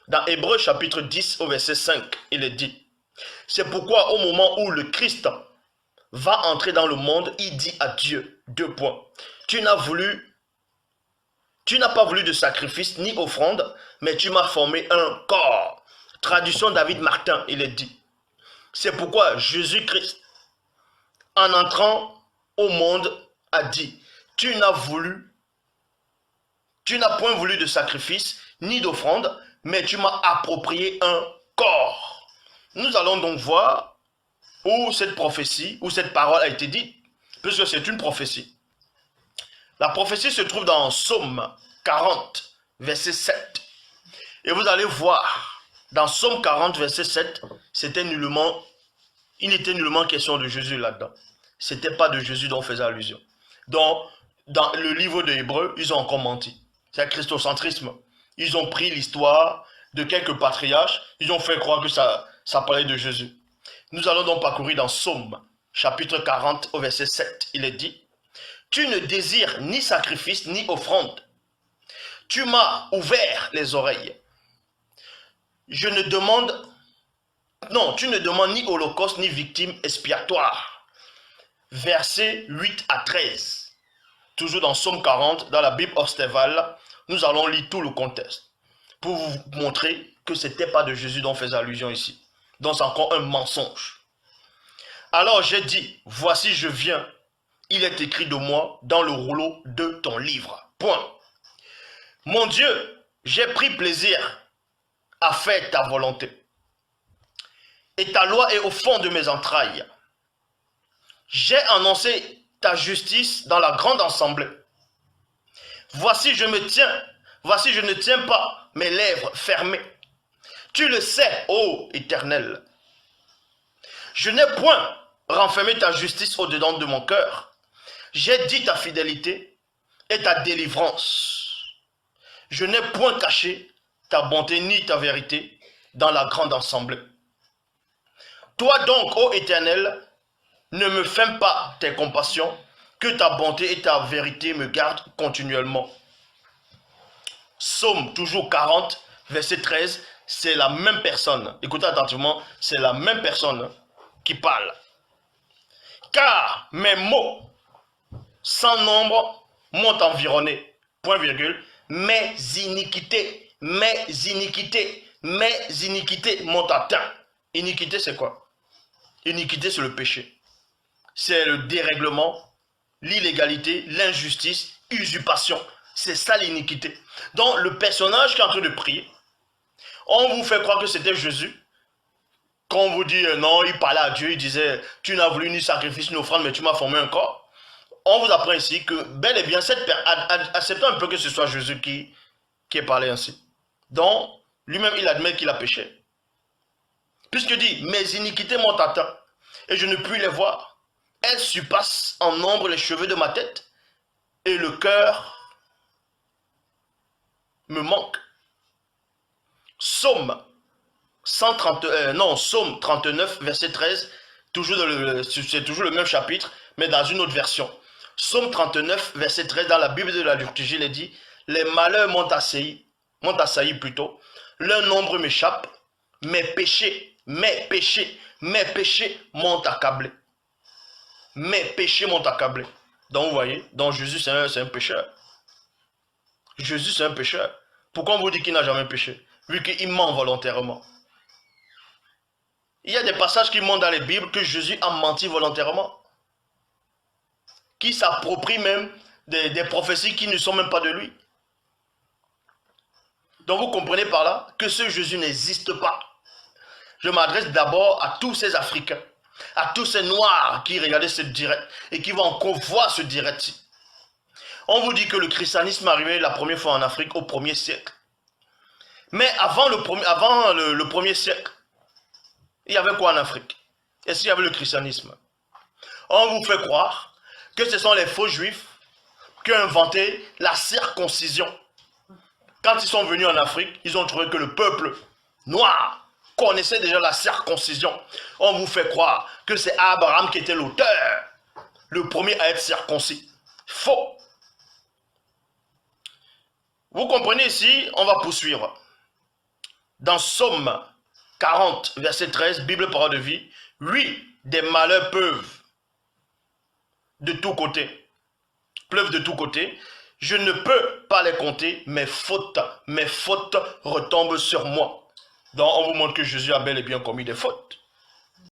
Dans Hébreux chapitre 10 au verset 5, il est dit, c'est pourquoi au moment où le Christ va entrer dans le monde, il dit à Dieu, deux points, tu n'as pas voulu de sacrifice ni offrande, mais tu m'as formé un corps. Traduction David Martin, il est dit, c'est pourquoi Jésus-Christ, en entrant au monde, a dit, tu n'as point voulu de sacrifice ni d'offrande, mais tu m'as approprié un corps. Nous allons donc voir où cette prophétie, où cette parole a été dite, puisque c'est une prophétie. La prophétie se trouve dans Psaume 40, verset 7. Et vous allez voir, dans Psaume 40, verset 7, il n'était nullement question de Jésus là-dedans. Ce n'était pas de Jésus dont on faisait allusion. Donc, dans le livre de Hébreux, ils ont encore menti. C'est un christocentrisme. Ils ont pris l'histoire de quelques patriarches, ils ont fait croire que ça parlait de Jésus. Nous allons donc parcourir dans Psaume, chapitre 40, au verset 7. Il est dit, « Tu ne désires ni sacrifice ni offrande. Tu m'as ouvert les oreilles. Tu ne demandes ni holocauste ni victime expiatoire. » Versets 8 à 13. Toujours dans Psaume 40, dans la Bible Orsteval, nous allons lire tout le contexte pour vous montrer que ce n'était pas de Jésus dont on faisait allusion ici. Donc c'est encore un mensonge. Alors j'ai dit, voici je viens. Il est écrit de moi dans le rouleau de ton livre. Point. Mon Dieu, j'ai pris plaisir à faire ta volonté. Et ta loi est au fond de mes entrailles. J'ai annoncé ta justice dans la grande assemblée. Voici je ne tiens pas mes lèvres fermées. Tu le sais, ô Éternel. Je n'ai point renfermé ta justice au-dedans de mon cœur. J'ai dit ta fidélité et ta délivrance. Je n'ai point caché ta bonté ni ta vérité dans la grande assemblée. Toi donc, ô Éternel, ne me ferme pas tes compassions, que ta bonté et ta vérité me gardent continuellement. Psaume toujours 40, verset 13, c'est la même personne. Écoutez attentivement, c'est la même personne qui parle. Car mes maux sans nombre m'ont environné, point virgule, mes iniquités m'ont atteint. Iniquité c'est quoi? Iniquité c'est le péché. C'est le dérèglement, l'illégalité, l'injustice, usurpation. C'est ça l'iniquité. Donc le personnage qui est en train de prier, on vous fait croire que c'était Jésus. Quand on vous dit non, il parlait à Dieu, il disait tu n'as voulu ni sacrifice ni offrande, mais tu m'as formé un corps. On vous apprend ici que bel et bien, acceptons un peu que ce soit Jésus qui est parlé ainsi. Donc, lui-même, il admet qu'il a péché. Puisque dit, mes iniquités m'ont atteint, et je ne puis les voir. Elles surpassent en nombre les cheveux de ma tête, et le cœur me manque. Psaume 39, verset 13, c'est toujours le même chapitre, mais dans une autre version. Psaume 39, verset 13, dans la Bible de la liturgie, il est dit, les malheurs m'ont assailli plutôt, leur nombre m'échappe, mes péchés m'ont accablé. Mes péchés m'ont accablé. Donc vous voyez, donc Jésus c'est un pécheur. Jésus c'est un pécheur. Pourquoi on vous dit qu'il n'a jamais péché? Vu qu'il ment volontairement. Il y a des passages qui montrent dans les Bibles que Jésus a menti volontairement. Qui s'approprie même des prophéties qui ne sont même pas de lui. Donc vous comprenez par là que ce Jésus n'existe pas. Je m'adresse d'abord à tous ces Africains, à tous ces Noirs qui regardaient ce direct et qui vont encore voir ce direct-ci. On vous dit que le christianisme est arrivé la première fois en Afrique au 1er siècle. Mais avant le 1er siècle, il y avait quoi en Afrique? Est-ce qu'il y avait le christianisme? On vous fait croire que ce sont les faux juifs qui ont inventé la circoncision. Quand ils sont venus en Afrique, ils ont trouvé que le peuple noir connaissait déjà la circoncision. On vous fait croire que c'est Abraham qui était l'auteur, le premier à être circoncis. Faux. Vous comprenez ici, on va poursuivre. Dans Somme 40, verset 13, Bible parole de vie, oui, des malheurs pleuvent de tous côtés. Je ne peux pas les compter, mes fautes retombent sur moi. Donc on vous montre que Jésus a bel et bien commis des fautes.